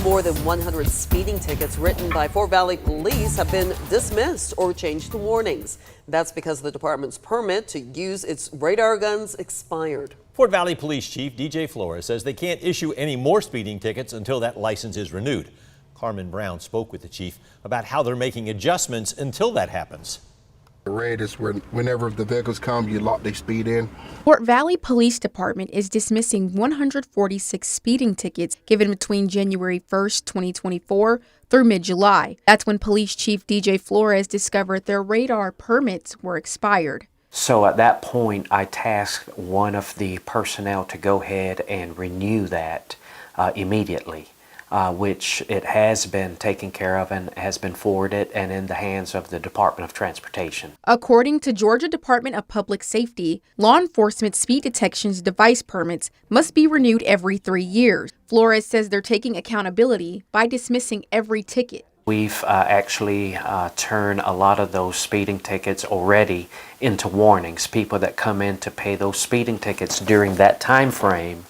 More than 100 speeding tickets written by Fort Valley Police have been dismissed or changed to warnings. That's because the department's permit to use its radar guns expired. Fort Valley Police Chief DJ Flores says they can't issue any more speeding tickets until that license is renewed. Carmen Brown spoke with the chief about how they're making adjustments until that happens. The red is whenever the vehicles come, you lock their speed in. Fort Valley Police Department is dismissing 146 speeding tickets given between January 1st, 2024 through mid-July. That's when Police Chief DJ Flores discovered their radar permits were expired. So at that point, I tasked one of the personnel to go ahead and renew that immediately. Which it has been taken care of and has been forwarded and in the hands of the Department of Transportation. According to Georgia Department of Public Safety, law enforcement speed detections device permits must be renewed every 3 years. Flores says they're taking accountability by dismissing every ticket. We've actually turned a lot of those speeding tickets already into warnings. People that come in to pay those speeding tickets during that time frame,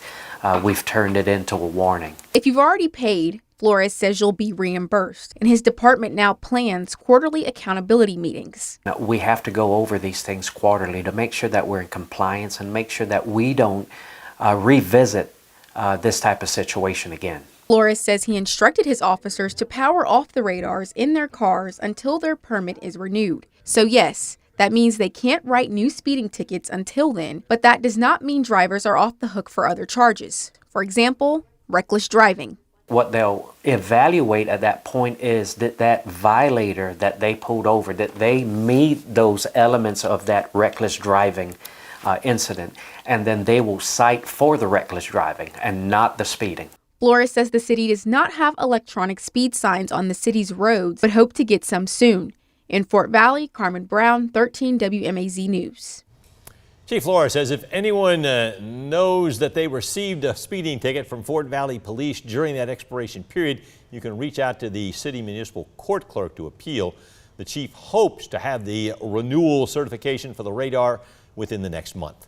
we've turned it into a warning. If you've already paid, Flores says you'll be reimbursed, and his department now plans quarterly accountability meetings. Now, we have to go over these things quarterly to make sure that we're in compliance and make sure that we don't revisit this type of situation again. Flores says he instructed his officers to power off the radars in their cars until their permit is renewed. So yes, that means they can't write new speeding tickets until then, but that does not mean drivers are off the hook for other charges. For example, reckless driving. What they'll evaluate at that point is that violator that they pulled over, that they meet those elements of that reckless driving incident, and then they will cite for the reckless driving and not the speeding. Flores says the city does not have electronic speed signs on the city's roads, but hope to get some soon. In Fort Valley, Carmen Brown, 13 WMAZ News. Chief Flores says if anyone knows that they received a speeding ticket from Fort Valley Police during that expiration period, you can reach out to the city municipal court clerk to appeal. The chief hopes to have the renewal certification for the radar within the next month.